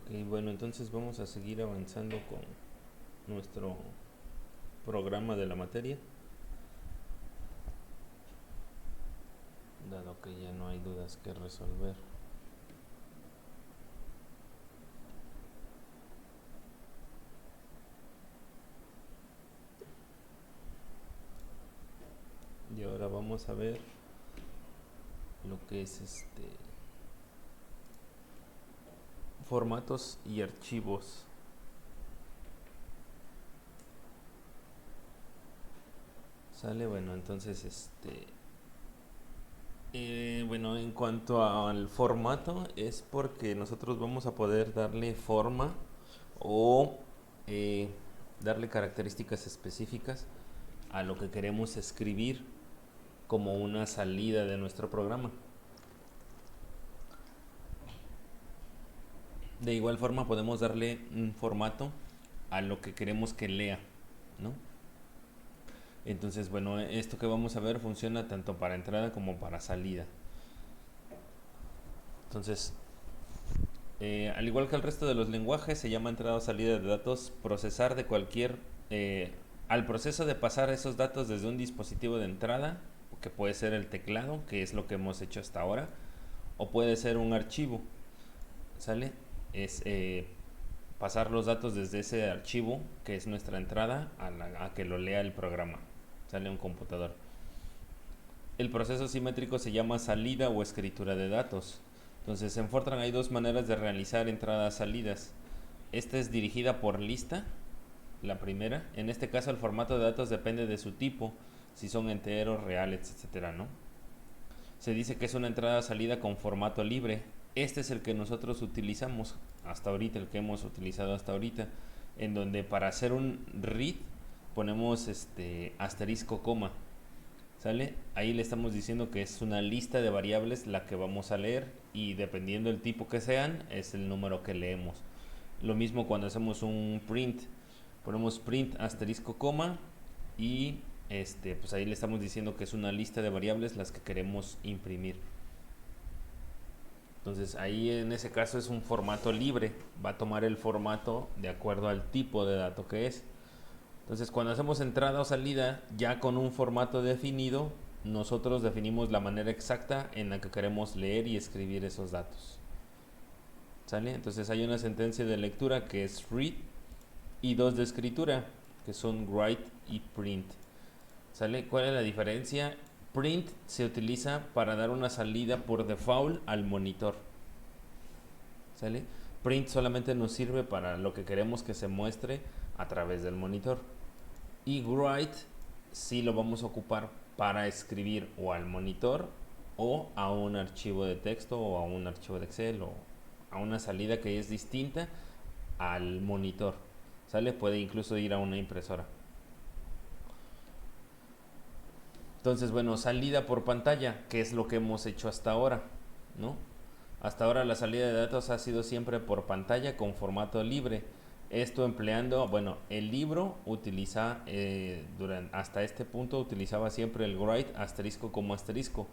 Ok, bueno, entonces vamos a seguir avanzando con nuestro programa de la materia, dado que ya no hay dudas que resolver. Y ahora vamos a ver lo que es formatos y archivos. Sale, bueno, entonces bueno, en cuanto al formato, es porque nosotros vamos a poder darle forma o eh, darle características específicas a lo que queremos escribir como una salida de nuestro programa. De igual forma podemos darle un formato a lo que queremos que lea, ¿no? Entonces, bueno, esto que vamos a ver funciona tanto para entrada como para salida. Entonces, al igual que el resto de los lenguajes, se llama entrada o salida de datos procesar de cualquier... al proceso de pasar esos datos desde un dispositivo de entrada, que puede ser el teclado, que es lo que hemos hecho hasta ahora, o puede ser un archivo, ¿sale? Es pasar los datos desde ese archivo, que es nuestra entrada, a que lo lea el programa, sale un computador. El proceso simétrico se llama salida o escritura de datos. Entonces, en Fortran hay dos maneras de realizar entradas-salidas. Esta es dirigida por lista, la primera. En este caso, el formato de datos depende de su tipo, si son enteros, reales, etcétera, ¿no? Se dice que es una entrada-salida con formato libre. Este es el que nosotros utilizamos hasta ahorita, el que hemos utilizado hasta ahorita, en donde para hacer un read ponemos asterisco coma, ¿sale? Ahí le estamos diciendo que es una lista de variables la que vamos a leer y dependiendo del tipo que sean es el número que leemos. Lo mismo cuando hacemos un print, ponemos print asterisco coma y pues ahí le estamos diciendo que es una lista de variables las que queremos imprimir. Entonces ahí en ese caso es un formato libre, va a tomar el formato de acuerdo al tipo de dato que es. Entonces cuando hacemos entrada o salida ya con un formato definido, nosotros definimos la manera exacta en la que queremos leer y escribir esos datos. ¿Sale? Entonces hay una sentencia de lectura que es read y dos de escritura que son write y print. ¿Sale? ¿Cuál es la diferencia? Print se utiliza para dar una salida por default al monitor. ¿Sale? Print solamente nos sirve para lo que queremos que se muestre a través del monitor. Y write sí lo vamos a ocupar para escribir o al monitor o a un archivo de texto o a un archivo de Excel o a una salida que es distinta al monitor. ¿Sale? Puede incluso ir a una impresora. Entonces, bueno, salida por pantalla, que es lo que hemos hecho hasta ahora, ¿no? Hasta ahora la salida de datos ha sido siempre por pantalla con formato libre. Esto empleando, bueno, el libro utiliza, hasta este punto utilizaba siempre el write asterisco como asterisco.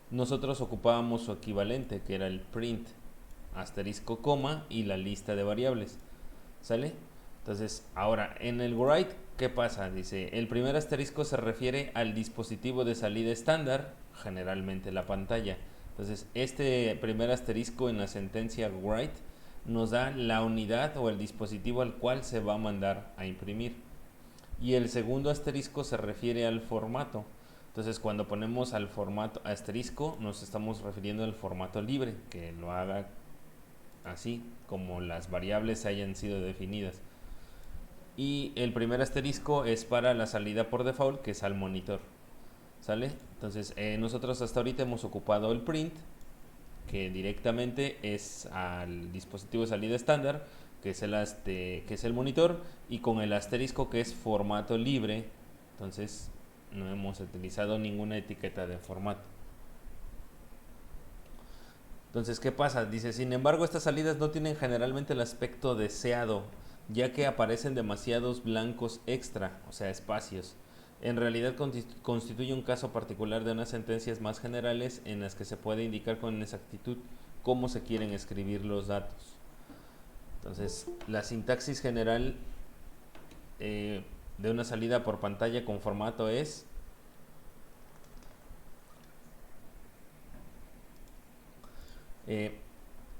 Nosotros ocupábamos su equivalente, que era el print asterisco coma y la lista de variables. ¿Sale? Entonces, ahora, en el write, ¿qué pasa? Dice, el primer asterisco se refiere al dispositivo de salida estándar, generalmente la pantalla. Entonces, este primer asterisco en la sentencia write nos da la unidad o el dispositivo al cual se va a mandar a imprimir. Y el segundo asterisco se refiere al formato. Entonces, cuando ponemos al formato asterisco, nos estamos refiriendo al formato libre, que lo haga así como las variables hayan sido definidas. Y el primer asterisco es para la salida por default, que es al monitor. ¿Sale? Entonces, nosotros hasta ahorita hemos ocupado el print, que directamente es al dispositivo de salida estándar, que es el monitor, y con el asterisco que es formato libre. Entonces, no hemos utilizado ninguna etiqueta de formato. Entonces, ¿qué pasa? Dice, sin embargo, estas salidas no tienen generalmente el aspecto deseado, ya que aparecen demasiados blancos extra, o sea, espacios. En realidad constituye un caso particular de unas sentencias más generales en las que se puede indicar con exactitud cómo se quieren escribir los datos. Entonces, la sintaxis general de una salida por pantalla con formato es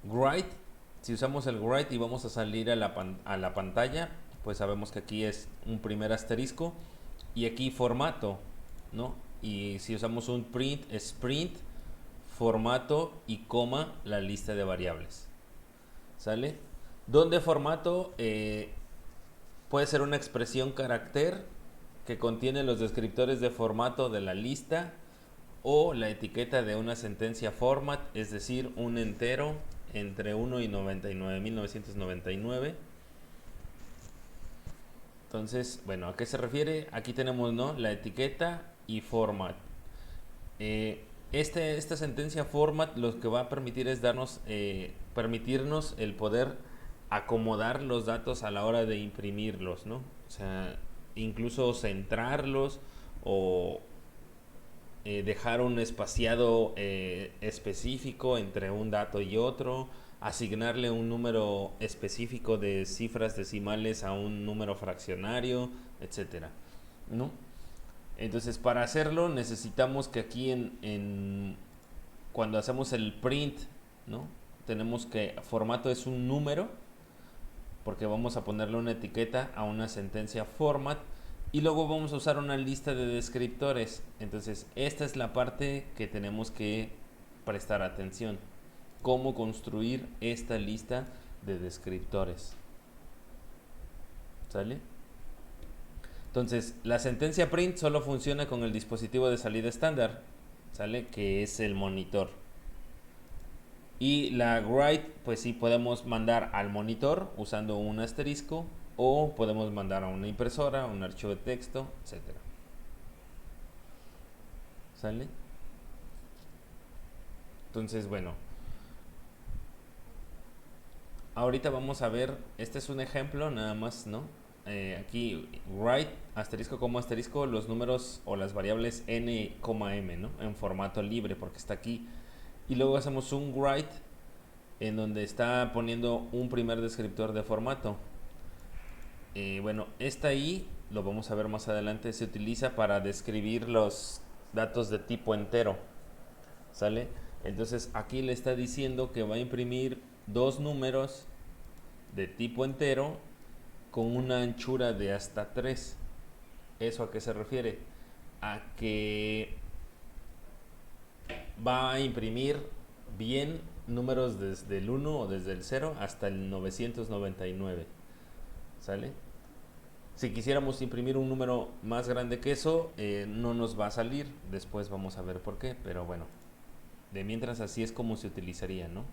write. Si usamos el write y vamos a salir a la pantalla, pues sabemos que aquí es un primer asterisco y aquí formato, ¿no? Y si usamos un print, es print, formato y coma la lista de variables. ¿Sale? Donde formato puede ser una expresión carácter que contiene los descriptores de formato de la lista o la etiqueta de una sentencia format, es decir, un entero entre 1 y 99.999. Entonces, bueno, ¿a qué se refiere? Aquí tenemos, ¿no?, la etiqueta y format. Esta sentencia format lo que va a permitir es permitirnos el poder acomodar los datos a la hora de imprimirlos, ¿no? O sea, incluso centrarlos o dejar un espaciado específico entre un dato y otro, asignarle un número específico de cifras decimales a un número fraccionario, etcétera, ¿no? Entonces, para hacerlo necesitamos que aquí cuando hacemos el print, ¿no?, tenemos que formato es un número porque vamos a ponerle una etiqueta a una sentencia format y luego vamos a usar una lista de descriptores. Entonces, esta es la parte que tenemos que prestar atención. Cómo construir esta lista de descriptores. ¿Sale? Entonces, la sentencia print solo funciona con el dispositivo de salida estándar, ¿sale?, que es el monitor. Y la write, pues sí, podemos mandar al monitor usando un asterisco o podemos mandar a una impresora, un archivo de texto, etcétera. ¿Sale? Entonces, bueno, ahorita vamos a ver, este es un ejemplo nada más, ¿no? Aquí write asterisco como asterisco los números o las variables n, m, ¿no?, en formato libre porque está aquí. Y luego hacemos un write en donde está poniendo un primer descriptor de formato. Bueno, esta i, lo vamos a ver más adelante, se utiliza para describir los datos de tipo entero, ¿sale? Entonces aquí le está diciendo que va a imprimir dos números de tipo entero con una anchura de hasta 3. ¿Eso a qué se refiere? A que va a imprimir bien números desde el 1 o desde el 0 hasta el 999. ¿Sale? Si quisiéramos imprimir un número más grande que eso, no nos va a salir. Después vamos a ver por qué, pero bueno, de mientras así es como se utilizaría, ¿no?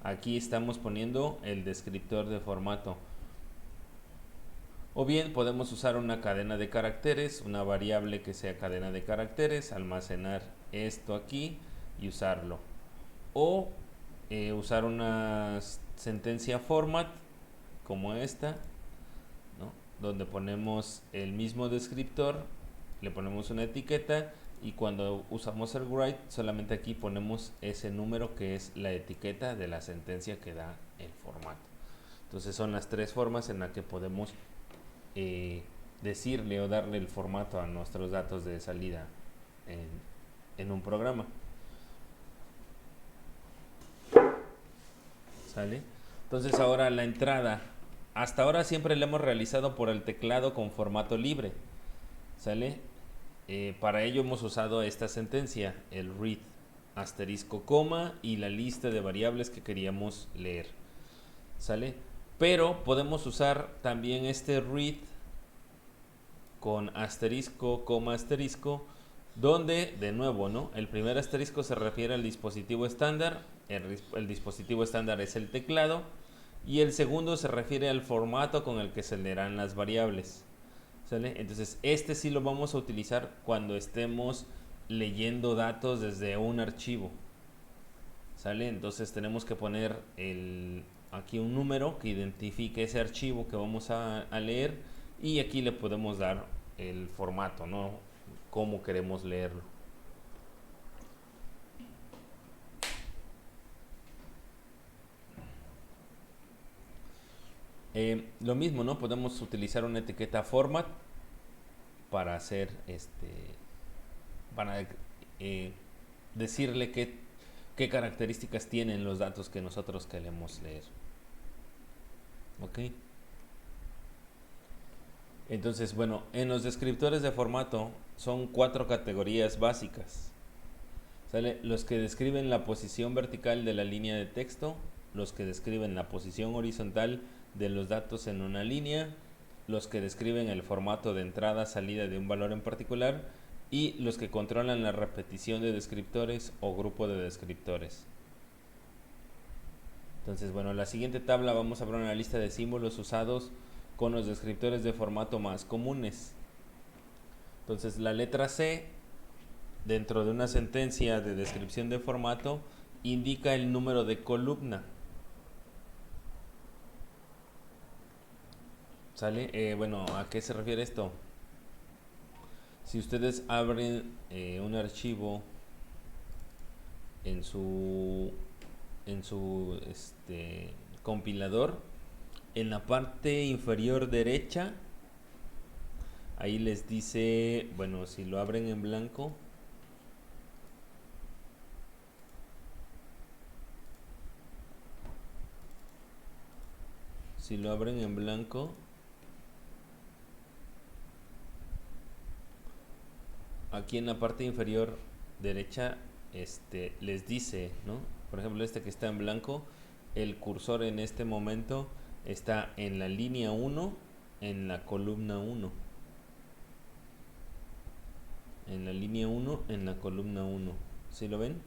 Aquí estamos poniendo el descriptor de formato. O bien podemos usar una cadena de caracteres, una variable que sea cadena de caracteres, almacenar esto aquí y usarlo. O usar una sentencia format como esta, ¿no?, donde ponemos el mismo descriptor, le ponemos una etiqueta y cuando usamos el write solamente aquí ponemos ese número que es la etiqueta de la sentencia que da el formato. Entonces son las tres formas en las que podemos decirle o darle el formato a nuestros datos de salida en un programa. ¿Sale? Entonces ahora la entrada. Hasta ahora siempre la hemos realizado por el teclado con formato libre. ¿Sale? Para ello hemos usado esta sentencia, el read, asterisco, coma y la lista de variables que queríamos leer. ¿Sale? Pero podemos usar también este read con asterisco, coma, asterisco, donde, de nuevo, ¿no?, el primer asterisco se refiere al dispositivo estándar, el dispositivo estándar es el teclado, y el segundo se refiere al formato con el que se leerán las variables. ¿Sale? Entonces, este sí lo vamos a utilizar cuando estemos leyendo datos desde un archivo. ¿Sale? Entonces tenemos que poner aquí un número que identifique ese archivo que vamos a leer y aquí le podemos dar el formato, ¿no?, cómo queremos leerlo. Lo mismo, ¿no? Podemos utilizar una etiqueta format para hacer para decirle qué características tienen los datos que nosotros queremos leer. ¿Ok? Entonces, bueno, en los descriptores de formato son 4 categorías básicas. ¿Sale? Los que describen la posición vertical de la línea de texto, los que describen la posición horizontal de los datos en una línea, los que describen el formato de entrada-salida de un valor en particular y los que controlan la repetición de descriptores o grupo de descriptores. Entonces, bueno, en la siguiente tabla vamos a ver una lista de símbolos usados con los descriptores de formato más comunes. Entonces, la letra C, dentro de una sentencia de descripción de formato, indica el número de columna. ¿Sale? Bueno, ¿a qué se refiere esto? Si ustedes abren un archivo en su compilador, en la parte inferior derecha, ahí les dice, bueno, si lo abren en blanco, aquí en la parte inferior derecha les dice, ¿no? Por ejemplo, este que está en blanco, el cursor en este momento está en la línea 1, en la columna 1. En la línea 1, en la columna 1. ¿Sí lo ven?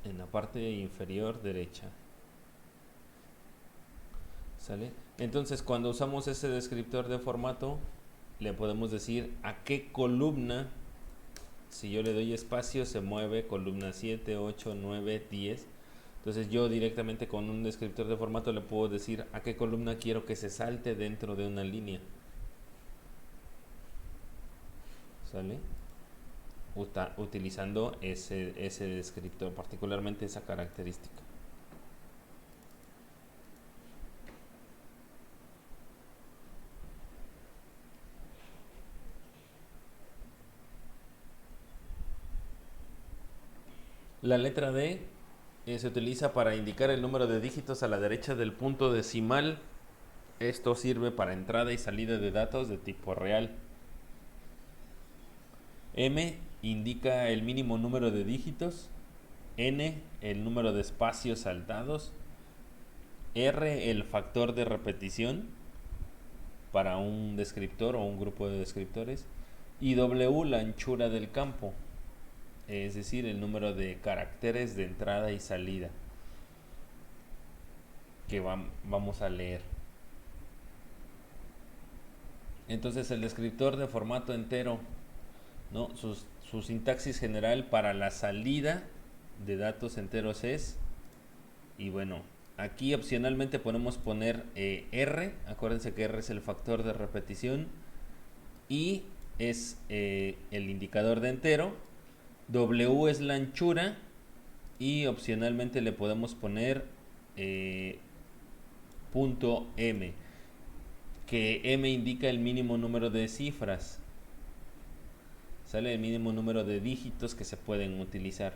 En la parte inferior derecha. ¿Sale? Entonces, cuando usamos ese descriptor de formato, le podemos decir a qué columna, si yo le doy espacio, se mueve columna 7, 8, 9, 10. Entonces yo directamente con un descriptor de formato le puedo decir a qué columna quiero que se salte dentro de una línea. ¿Sale? Utilizando ese descriptor, particularmente esa característica. La letra D se utiliza para indicar el número de dígitos a la derecha del punto decimal. Esto sirve para entrada y salida de datos de tipo real. M indica el mínimo número de dígitos. N el número de espacios saltados. R el factor de repetición para un descriptor o un grupo de descriptores. Y W la anchura del campo, es decir, el número de caracteres de entrada y salida que vamos a leer. Entonces el descriptor de formato entero, ¿no? Su sintaxis general para la salida de datos enteros es, y bueno, aquí opcionalmente podemos poner R, acuérdense que R es el factor de repetición, I es el indicador de entero, W es la anchura y opcionalmente le podemos poner punto M, que M indica el mínimo número de cifras, sale el mínimo número de dígitos que se pueden utilizar.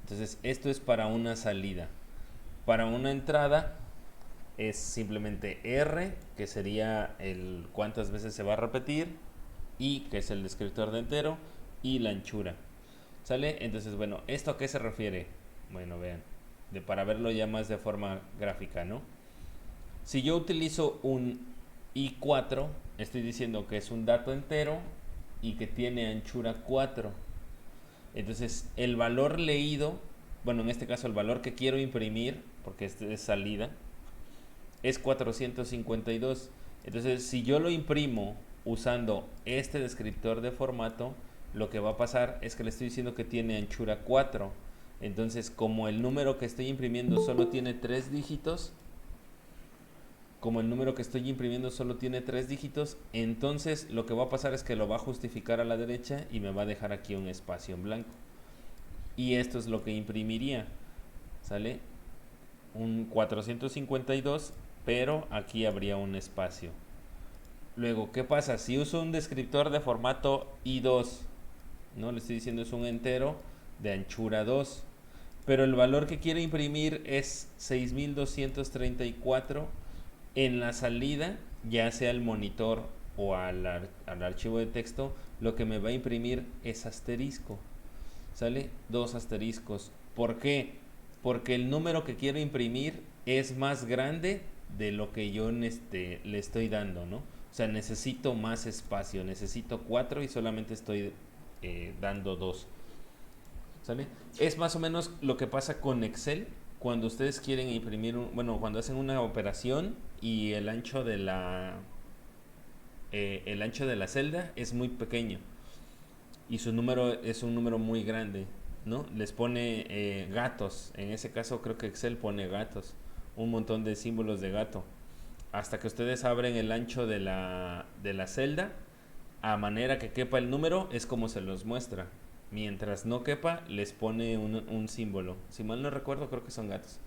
Entonces esto es para una salida. Para una entrada es simplemente R, que sería el cuántas veces se va a repetir, I, que es el descriptor de entero, y la anchura. ¿Sale? Entonces, bueno, ¿esto a qué se refiere? Bueno, vean, para verlo ya más de forma gráfica, ¿no? Si yo utilizo un I4, estoy diciendo que es un dato entero y que tiene anchura 4. Entonces, el valor leído, bueno, en este caso el valor que quiero imprimir, porque este es salida, es 452. Entonces, si yo lo imprimo usando este descriptor de formato, lo que va a pasar es que le estoy diciendo que tiene anchura 4. Entonces, como el número que estoy imprimiendo solo tiene 3 dígitos, como el número que estoy imprimiendo solo tiene 3 dígitos, entonces lo que va a pasar es que lo va a justificar a la derecha y me va a dejar aquí un espacio en blanco. Y esto es lo que imprimiría. ¿Sale? Un 452, pero aquí habría un espacio. Luego, ¿qué pasa? Si uso un descriptor de formato I2, no le estoy diciendo es un entero de anchura 2, pero el valor que quiero imprimir es 6234 en la salida, ya sea al monitor o al archivo de texto, lo que me va a imprimir es asterisco. ¿Sale? Dos asteriscos. ¿Por qué? Porque el número que quiero imprimir es más grande de lo que yo le estoy dando, ¿no? O sea, necesito más espacio, necesito 4 y solamente estoy dando 2. ¿Sale? Es más o menos lo que pasa con Excel cuando ustedes quieren imprimir, bueno, cuando hacen una operación y el ancho de la celda es muy pequeño y su número es un número muy grande, ¿no? Les pone gatos, en ese caso creo que Excel pone gatos, un montón de símbolos de gato, hasta que ustedes abren el ancho de la celda, a manera que quepa el número, es como se los muestra. Mientras no quepa, les pone un símbolo. Si mal no recuerdo, creo que son gatos.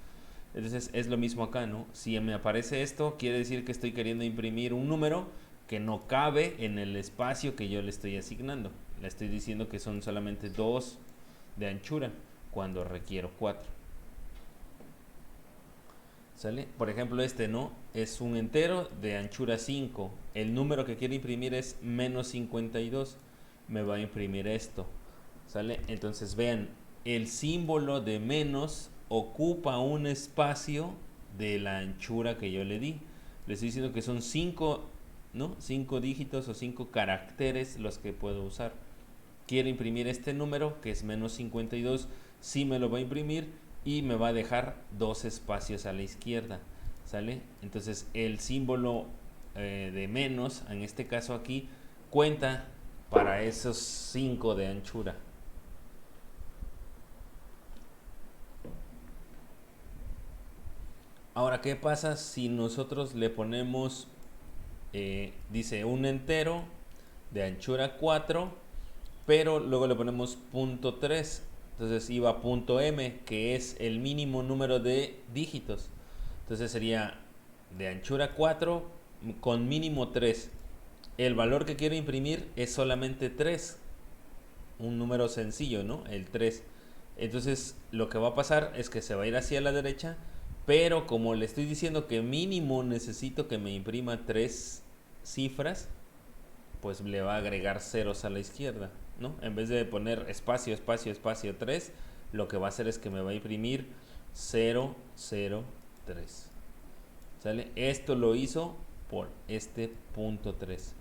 Entonces es lo mismo acá, ¿no? Si me aparece esto, quiere decir que estoy queriendo imprimir un número que no cabe en el espacio que yo le estoy asignando. Le estoy diciendo que son solamente 2 de anchura cuando requiero 4. ¿Sale? Por ejemplo, este no es un entero de anchura 5. El número que quiero imprimir es menos 52. Me va a imprimir esto. ¿Sale? Entonces vean, el símbolo de menos ocupa un espacio de la anchura que yo le di. Le estoy diciendo que son 5, ¿no? 5 dígitos o 5 caracteres los que puedo usar. Quiero imprimir este número que es menos 52. Sí me lo va a imprimir y me va a dejar 2 espacios a la izquierda. ¿Sale? Entonces el símbolo de menos, en este caso aquí, cuenta para esos 5 de anchura. Ahora, ¿qué pasa si nosotros le ponemos, dice un entero de anchura 4, pero luego le ponemos punto 3? Entonces iba punto M, que es el mínimo número de dígitos. Entonces sería de anchura 4 con mínimo 3. El valor que quiero imprimir es solamente 3, un número sencillo, ¿no? El 3. Entonces lo que va a pasar es que se va a ir hacia la derecha, pero como le estoy diciendo que mínimo necesito que me imprima 3 cifras, pues le va a agregar ceros a la izquierda, ¿no? En vez de poner espacio, espacio, espacio 3, lo que va a hacer es que me va a imprimir 0, 0, 3. ¿Sale? Esto lo hizo por este punto 3.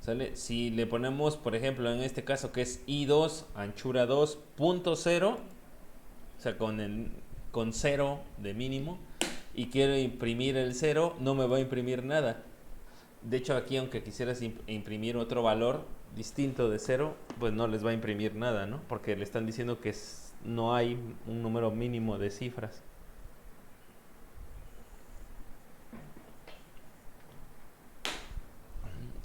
¿Sale? Si le ponemos, por ejemplo, en este caso que es I2, anchura 2, punto 0, o sea, con 0 de mínimo, y quiero imprimir el 0, no me va a imprimir nada. De hecho, aquí, aunque quisieras imprimir otro valor distinto de 0, pues no les va a imprimir nada, ¿no? Porque le están diciendo que no hay un número mínimo de cifras.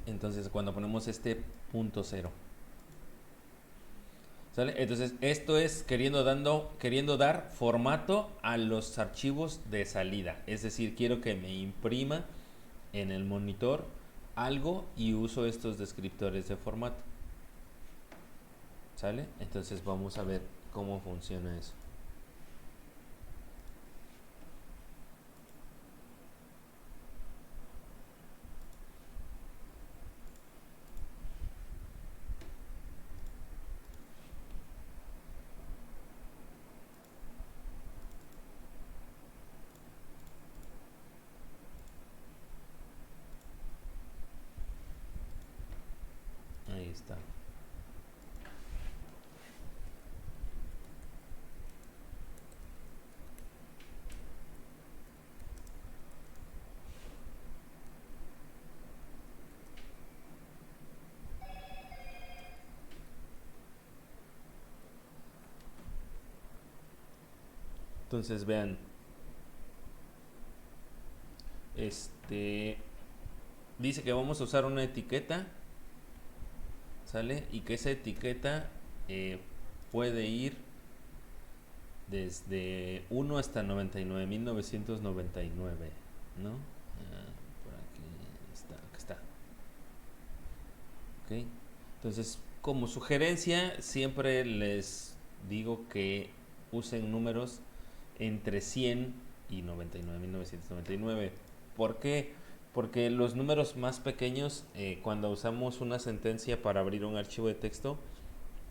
Entonces, cuando ponemos este punto 0, ¿sale? Entonces, esto es queriendo dar formato a los archivos de salida. Es decir, quiero que me imprima en el monitor algo y uso estos descriptores de formato. ¿Sale? Entonces vamos a ver cómo funciona eso. Ahí está. Entonces vean, Este dice que vamos a usar una etiqueta, ¿sale? Y que esa etiqueta puede ir desde 1 hasta 99.999, ¿no? Por aquí está, aquí está. ¿Ok? Entonces, como sugerencia, siempre les digo que usen números entre 100 y 99.999. ¿Por qué? Porque los números más pequeños, cuando usamos una sentencia para abrir un archivo de texto,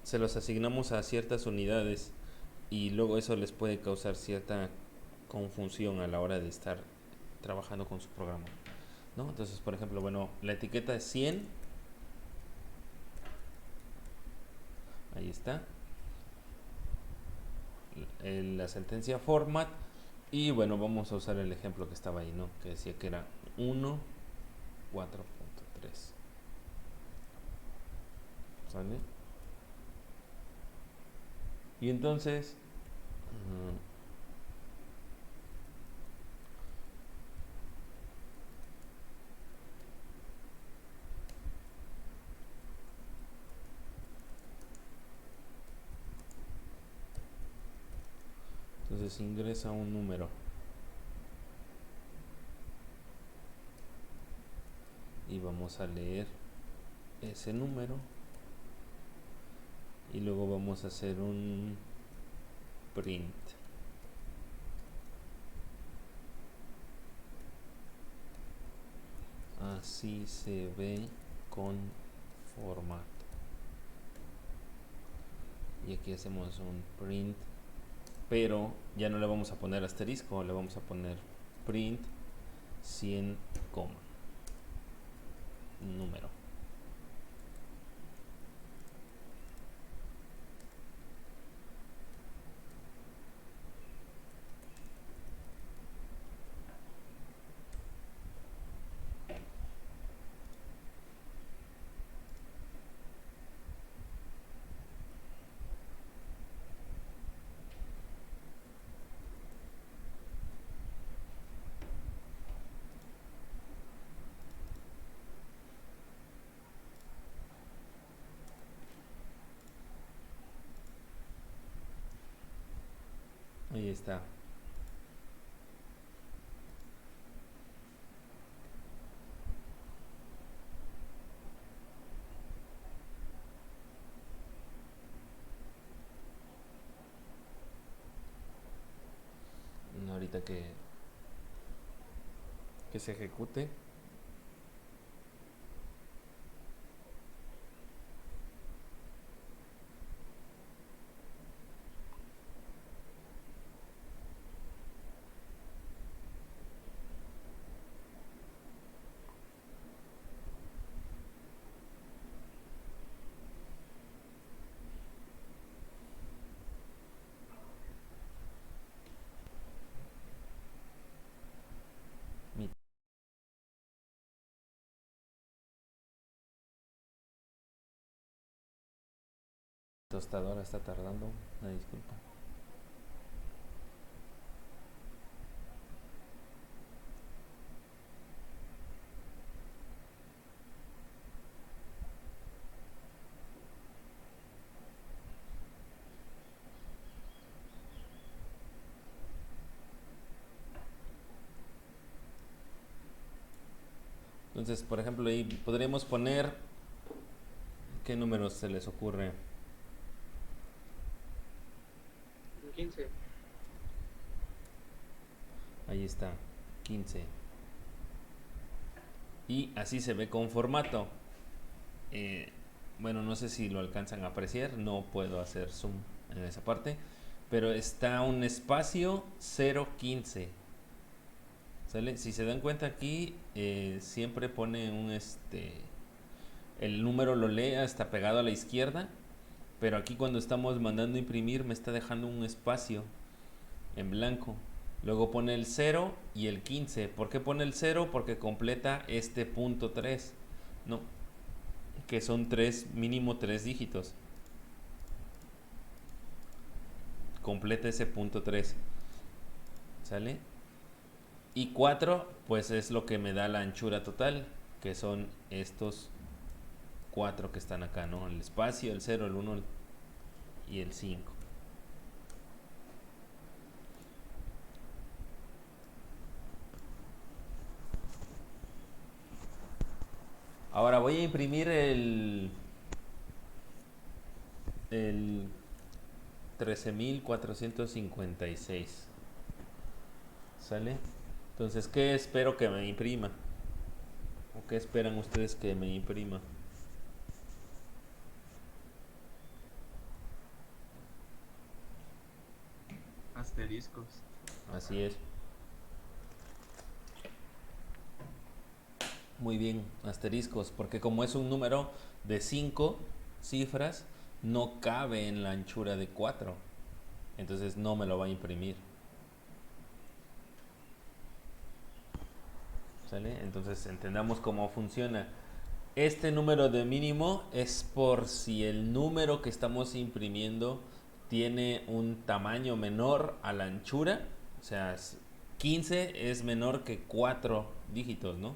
se los asignamos a ciertas unidades y luego eso les puede causar cierta confusión a la hora de estar trabajando con su programa, ¿no? Entonces, por ejemplo, bueno, la etiqueta es 100, ahí está, la sentencia format, y bueno, vamos a usar el ejemplo que estaba ahí, ¿no? Que decía que era 1, 4.3, ¿sale? Y entonces, entonces ingresa un número y vamos a leer ese número y luego vamos a hacer un print. Así se ve con formato. Y aquí hacemos un print, pero ya no le vamos a poner asterisco, le vamos a poner print 100, número. Ahí está. Ahorita que se ejecute. Mi tostadora está tardando, una disculpa. Entonces, por ejemplo, ahí podríamos poner, ¿qué números se les ocurre? 15. Ahí está, 15. Y así se ve con formato. Eh, bueno, no sé si lo alcanzan a apreciar, no puedo hacer zoom en esa parte, pero está un espacio 015. ¿Sale? Si se dan cuenta aquí, siempre pone el número lo lee hasta pegado a la izquierda, pero aquí cuando estamos mandando a imprimir me está dejando un espacio en blanco. Luego pone el 0 y el 15. ¿Por qué pone el 0? Porque completa este punto 3, ¿no? Que son mínimo 3 dígitos. Completa ese punto 3. ¿Sale? Y 4 pues es lo que me da la anchura total, que son estos 4 que están acá, ¿no? El espacio, el 0, el 1 y el 5. Ahora voy a imprimir el 13.456. ¿Sale? Entonces, ¿qué espero que me imprima? ¿O qué esperan ustedes que me imprima? Asteriscos. Así es. Muy bien, asteriscos, porque como es un número de 5 cifras, no cabe en la anchura de 4. Entonces no me lo va a imprimir. ¿Sale? Entonces entendamos cómo funciona. Este número de mínimo es por si el número que estamos imprimiendo tiene un tamaño menor a la anchura. O sea, 15 es menor que 4 dígitos, ¿no?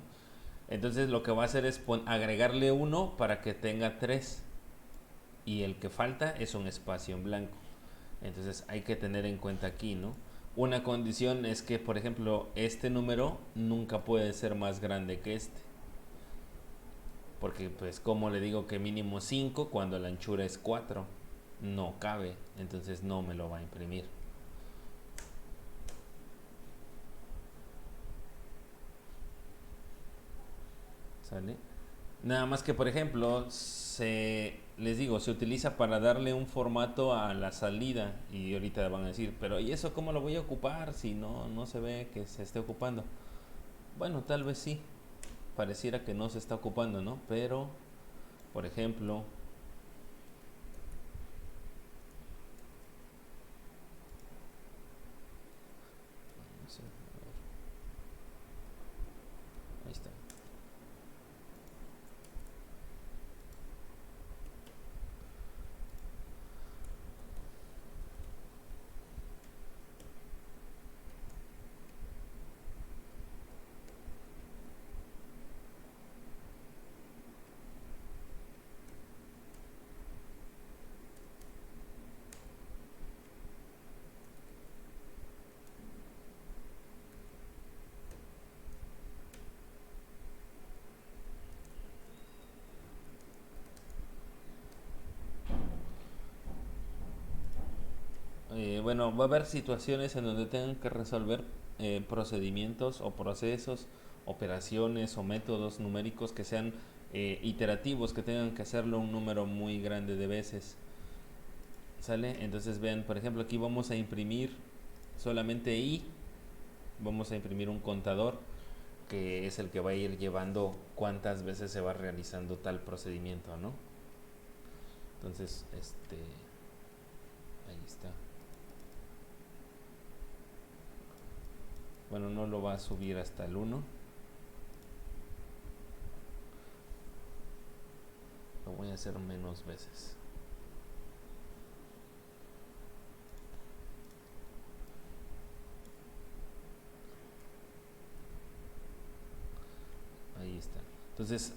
Entonces lo que va a hacer es agregarle 1 para que tenga 3. Y el que falta es un espacio en blanco. Entonces hay que tener en cuenta aquí, ¿no? Una condición es que, por ejemplo, este número nunca puede ser más grande que este. Porque, pues, como le digo que mínimo 5 cuando la anchura es 4? No cabe, entonces no me lo va a imprimir. ¿Sale? Nada más que, por ejemplo, les digo, se utiliza para darle un formato a la salida. Y ahorita van a decir, pero ¿y eso cómo lo voy a ocupar si no se ve que se esté ocupando? Bueno, tal vez sí. Pareciera que no se está ocupando, ¿no? Pero, por ejemplo, vamos a ver, ahí está. Bueno, va a haber situaciones en donde tengan que resolver procedimientos o procesos, operaciones o métodos numéricos que sean iterativos, que tengan que hacerlo un número muy grande de veces. ¿Sale? Entonces vean, por ejemplo, aquí vamos a imprimir solamente i, vamos a imprimir un contador que es el que va a ir llevando cuántas veces se va realizando tal procedimiento, ¿no? Entonces, ahí está. Bueno, no lo va a subir hasta el 1. Lo voy a hacer menos veces. Ahí está. Entonces,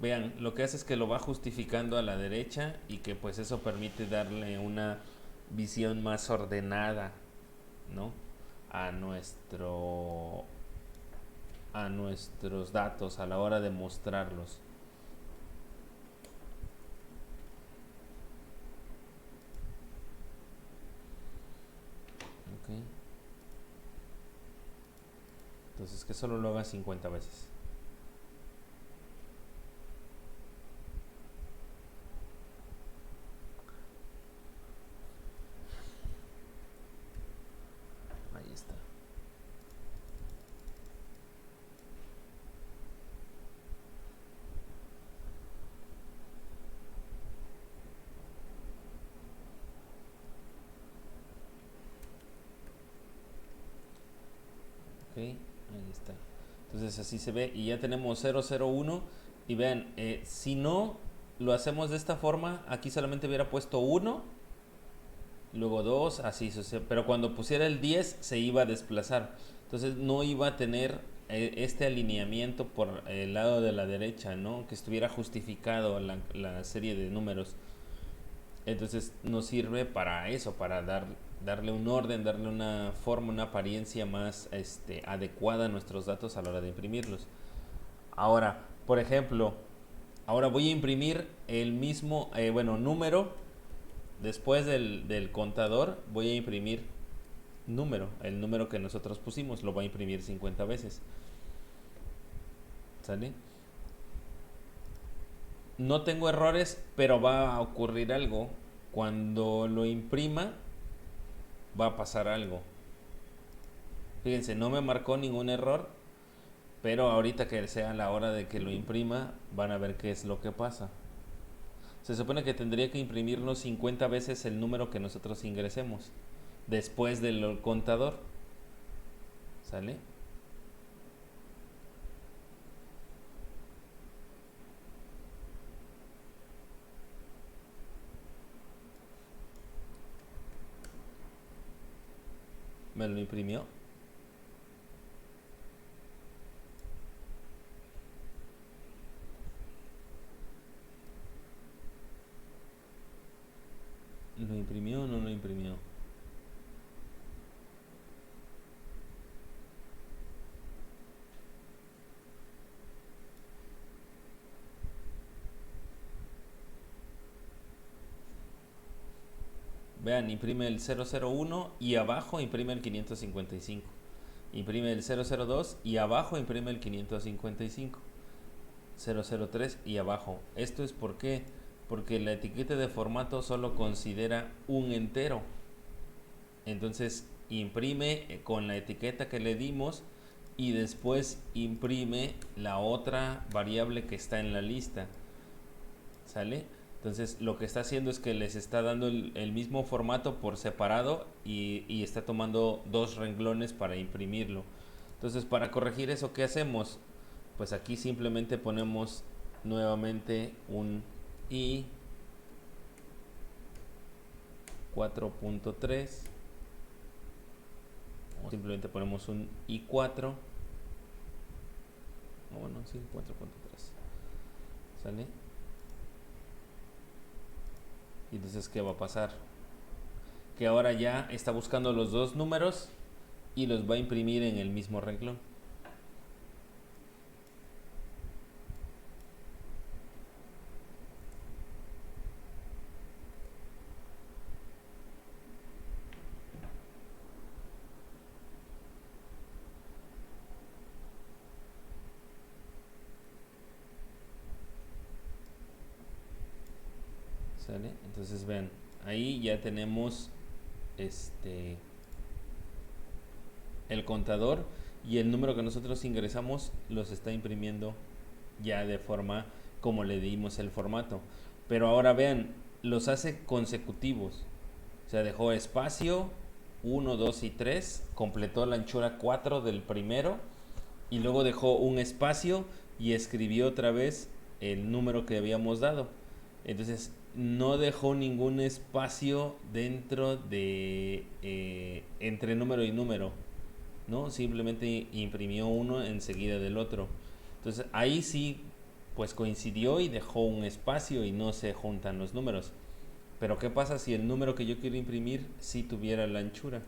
vean, lo que hace es que lo va justificando a la derecha y que pues eso permite darle una visión más ordenada, ¿no? A nuestros datos a la hora de mostrarlos. Ok. Entonces que solo lo haga 50 veces. Ahí está. Ok, ahí está. Entonces así se ve y ya tenemos 001 y vean, si no lo hacemos de esta forma, aquí solamente hubiera puesto 1, luego 2, así, pero cuando pusiera el 10 se iba a desplazar. Entonces no iba a tener este alineamiento por el lado de la derecha, ¿no? Que estuviera justificado la serie de números. Entonces nos sirve para eso, para darle un orden, darle una forma, una apariencia más adecuada a nuestros datos a la hora de imprimirlos. Ahora, por ejemplo, ahora voy a imprimir el mismo, número. Después del contador voy a imprimir número. El número que nosotros pusimos lo voy a imprimir 50 veces. ¿Sale? No tengo errores, pero va a ocurrir algo. Cuando lo imprima, va a pasar algo. Fíjense, no me marcó ningún error, pero ahorita que sea la hora de que lo imprima, van a ver qué es lo que pasa. Se supone que tendría que imprimirnos 50 veces el número que nosotros ingresemos después del contador. ¿Sale? Me lo imprimió. ¿Lo imprimió o no lo imprimió? Vean, imprime el 001 y abajo imprime el 555. Imprime el 002 y abajo imprime el 555. 003 y abajo. Esto es porque la etiqueta de formato solo considera un entero. Entonces imprime con la etiqueta que le dimos y después imprime la otra variable que está en la lista. ¿Sale? Entonces lo que está haciendo es que les está dando el mismo formato por separado y está tomando dos renglones para imprimirlo. Entonces para corregir eso, ¿qué hacemos? Pues aquí simplemente ponemos nuevamente un I 4.3 o simplemente ponemos un I4. Bueno, sí, 4.3. ¿Sale? Y entonces, ¿qué va a pasar? Que ahora ya está buscando los dos números y los va a imprimir en el mismo renglón. ¿Sale? Entonces vean, ahí ya tenemos el contador y el número que nosotros ingresamos los está imprimiendo ya de forma como le dimos el formato. Pero ahora vean, los hace consecutivos. O sea, dejó espacio 1, 2 y 3, completó la anchura 4 del primero y luego dejó un espacio y escribió otra vez el número que habíamos dado. Entonces no dejó ningún espacio dentro de entre número y número, ¿no? Simplemente imprimió uno enseguida del otro. Entonces ahí sí, pues coincidió y dejó un espacio y no se juntan los números. Pero ¿qué pasa si el número que yo quiero imprimir sí tuviera la anchura,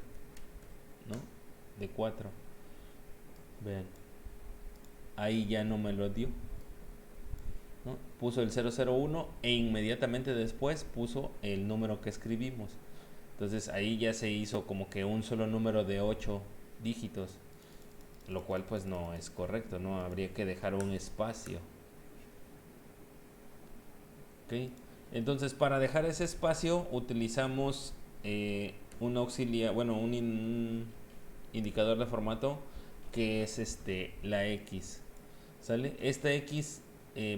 ¿no? De 4. Vean, ahí ya no me lo dio, ¿no? Puso el 001 e inmediatamente después puso el número que escribimos. Entonces ahí ya se hizo como que un solo número de 8 dígitos, lo cual pues no es correcto, ¿no? Habría que dejar un espacio. ¿Ok? Entonces para dejar ese espacio utilizamos un auxiliar, bueno, un indicador de formato que es la X. ¿Sale? Esta X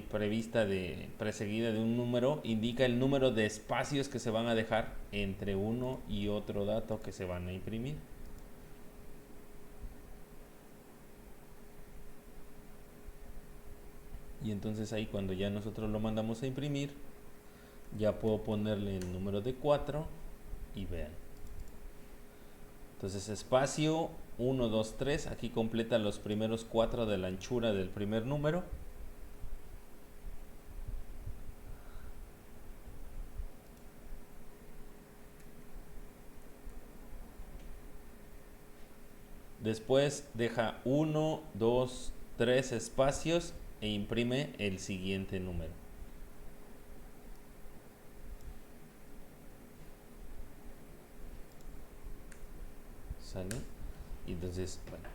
preseguida de un número indica el número de espacios que se van a dejar entre uno y otro dato que se van a imprimir. Y entonces ahí cuando ya nosotros lo mandamos a imprimir, ya puedo ponerle el número de 4 y vean. Entonces espacio 1, 2, 3. Aquí completa los primeros 4 de la anchura del primer número. Después deja 1, 2, 3 espacios e imprime el siguiente número. ¿Sale? Y entonces, bueno,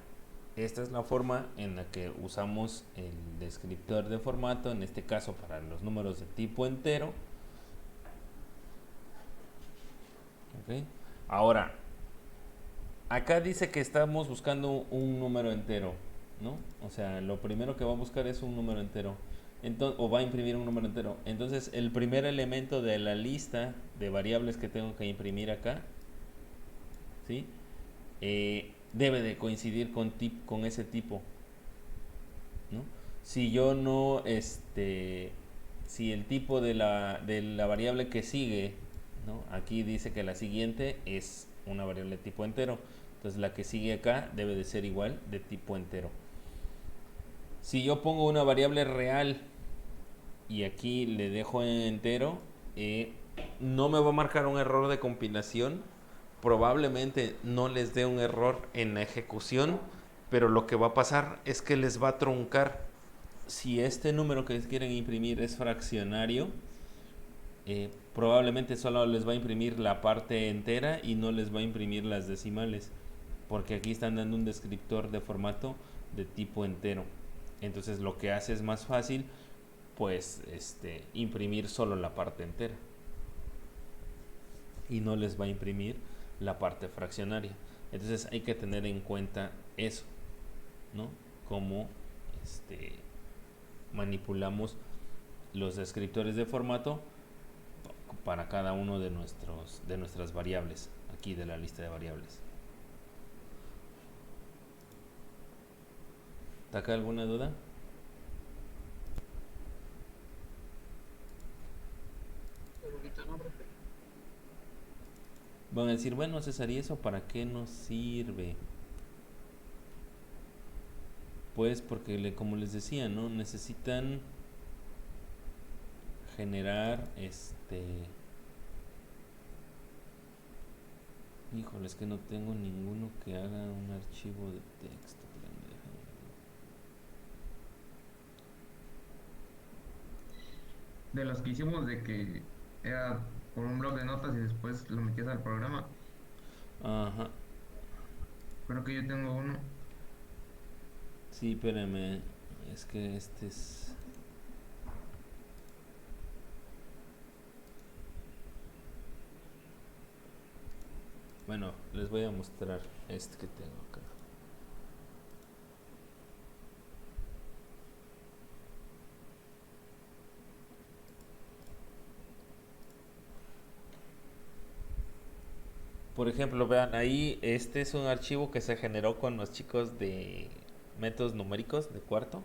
esta es la forma en la que usamos el descriptor de formato, en este caso para los números de tipo entero. ¿Ok? Ahora, acá dice que estamos buscando un número entero, ¿no? O sea, lo primero que va a buscar es un número entero. Entonces, o va a imprimir un número entero. Entonces, el primer elemento de la lista de variables que tengo que imprimir acá, ¿sí? Debe de coincidir con ese tipo, ¿no? Si yo no, si el tipo de la variable que sigue, ¿no? Aquí dice que la siguiente es una variable de tipo entero. Entonces la que sigue acá debe de ser igual de tipo entero. Si yo pongo una variable real y aquí le dejo en entero, no me va a marcar un error de compilación. Probablemente no les dé un error en la ejecución, pero lo que va a pasar es que les va a truncar. Si este número que quieren imprimir es fraccionario, probablemente solo les va a imprimir la parte entera y no les va a imprimir las decimales, porque aquí están dando un descriptor de formato de tipo entero. Entonces lo que hace es más fácil, pues, imprimir solo la parte entera y no les va a imprimir la parte fraccionaria. Entonces hay que tener en cuenta eso, ¿no? Cómo manipulamos los descriptores de formato para cada uno de nuestras variables aquí de la lista de variables. ¿Está acá alguna duda? Ahorita no, profe. Van a decir, bueno, César, ¿y eso para qué nos sirve? Pues porque, como les decía, ¿no? Necesitan generar híjole, es que no tengo ninguno que haga un archivo de texto. De los que hicimos de que era por un blog de notas y después lo metías al programa. Ajá. Creo que yo tengo uno. Sí, espérame. Es que este es... Bueno, les voy a mostrar este que tengo acá. Por ejemplo, vean, ahí este es un archivo que se generó con los chicos de métodos numéricos de cuarto.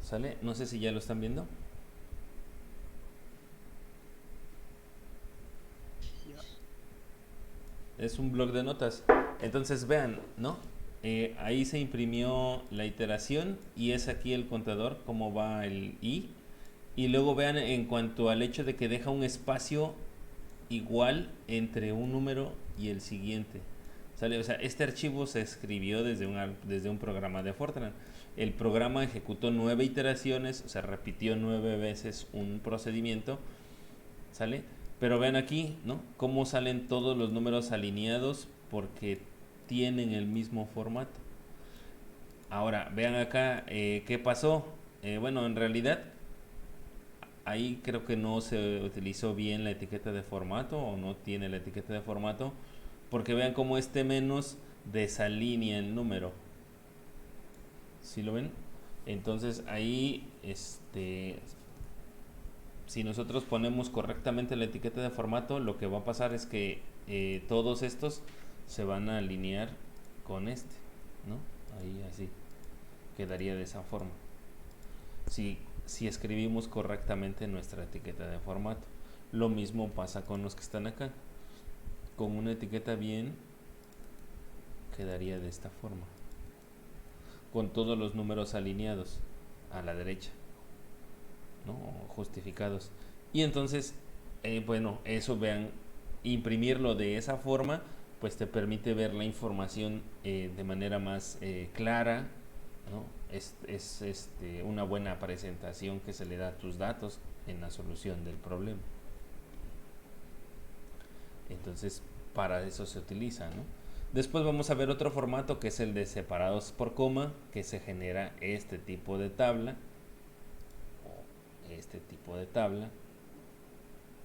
¿Sale? No sé si ya lo están viendo. Es un blog de notas. Entonces vean, ¿no? Ahí se imprimió la iteración y es aquí el contador, cómo va el i. Y luego vean en cuanto al hecho de que deja un espacio igual entre un número y el siguiente. ¿Sale? O sea, este archivo se escribió desde un programa de Fortran. El programa ejecutó 9 iteraciones, o sea, repitió 9 veces un procedimiento. ¿Sale? Pero vean aquí, ¿no? Cómo salen todos los números alineados porque tienen el mismo formato. Ahora, vean acá, ¿qué pasó? Bueno, en realidad, ahí creo que no se utilizó bien la etiqueta de formato o no tiene la etiqueta de formato, porque vean cómo este menos desalinea el número. ¿Sí lo ven? Entonces ahí, si nosotros ponemos correctamente la etiqueta de formato, lo que va a pasar es que todos estos se van a alinear con este, ¿no? Ahí así quedaría de esa forma. Si escribimos correctamente nuestra etiqueta de formato. Lo mismo pasa con los que están acá. con una etiqueta bien quedaría de esta forma, con todos los números alineados a la derecha, ¿no? Justificados. Y entonces, bueno, eso vean, imprimirlo de esa forma, pues te permite ver la información de manera más clara, ¿no? Es una buena presentación que se le da a tus datos en la solución del problema. Entonces, para eso se utiliza, ¿no? Después vamos a ver otro formato que es el de separados por coma, que se genera este tipo de tabla,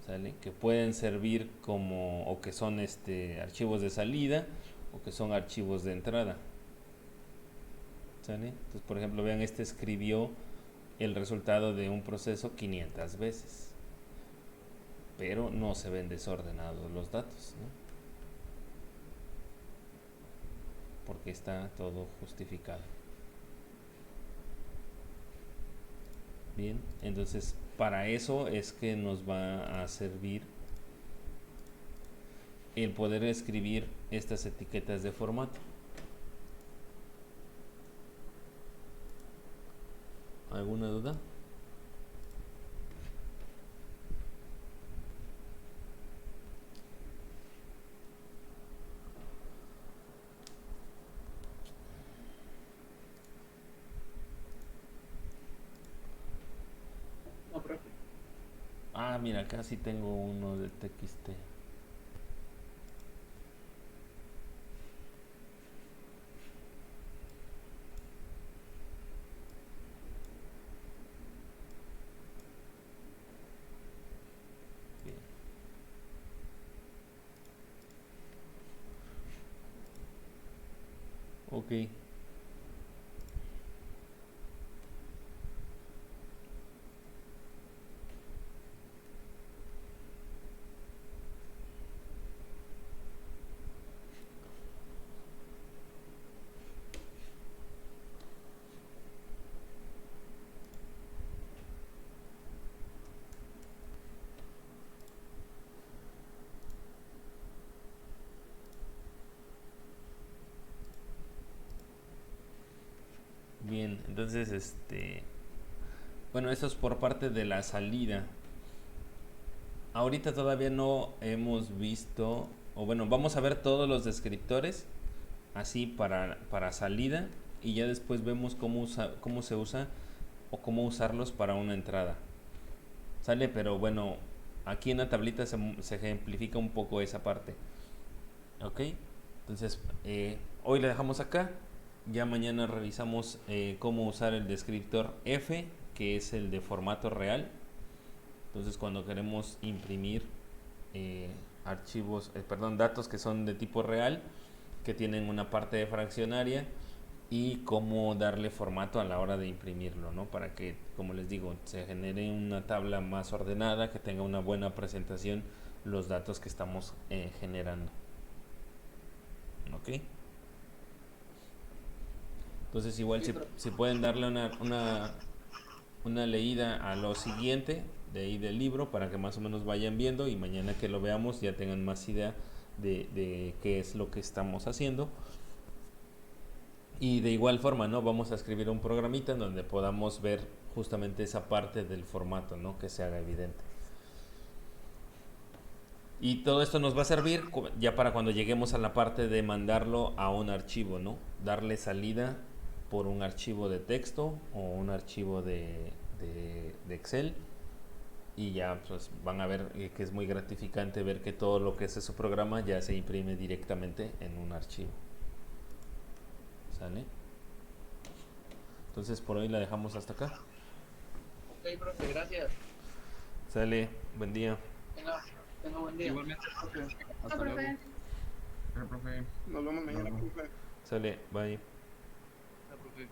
¿sale? Que pueden servir como, o que son archivos de salida, o que son archivos de entrada, ¿sale? Entonces, por ejemplo, vean, escribió el resultado de un proceso 500 veces, pero no se ven desordenados los datos, ¿no? Porque está todo justificado. Bien, entonces para eso es que nos va a servir el poder escribir estas etiquetas de formato. ¿Alguna duda? No, profe. Ah, mira, acá sí tengo uno de TXT. Bien. Ok. Bien, entonces bueno, eso es por parte de la salida. Ahorita todavía no hemos visto, o bueno, vamos a ver todos los descriptores así para salida, y ya después vemos cómo se usa o cómo usarlos para una entrada. ¿Sale? Pero bueno, aquí en la tablita se ejemplifica un poco esa parte. ¿Ok? Entonces, hoy le dejamos acá. Ya mañana revisamos cómo usar el descriptor F, que es el de formato real. Entonces, cuando queremos imprimir datos que son de tipo real, que tienen una parte de fraccionaria, y cómo darle formato a la hora de imprimirlo, ¿no? Para que, como les digo, se genere una tabla más ordenada, que tenga una buena presentación los datos que estamos generando. ¿Ok? Entonces igual si pueden darle una leída a lo siguiente de ahí del libro, para que más o menos vayan viendo, y mañana que lo veamos ya tengan más idea de qué es lo que estamos haciendo. Y de igual forma, ¿no? Vamos a escribir un programita en donde podamos ver justamente esa parte del formato, ¿no? Que se haga evidente. Y todo esto nos va a servir ya para cuando lleguemos a la parte de mandarlo a un archivo, ¿no? Darle salida por un archivo de texto o un archivo de Excel. Y ya pues van a ver que es muy gratificante ver que todo lo que es su programa ya se imprime directamente en un archivo. ¿Sale? Entonces por hoy la dejamos hasta acá. Ok, profe, gracias. Sale, buen día. Tenga buen día. Igualmente, profe. Hasta Profe. luego. Pero, profe, Nos vemos mañana, luego. profe. Sale, bye. Hola, profe.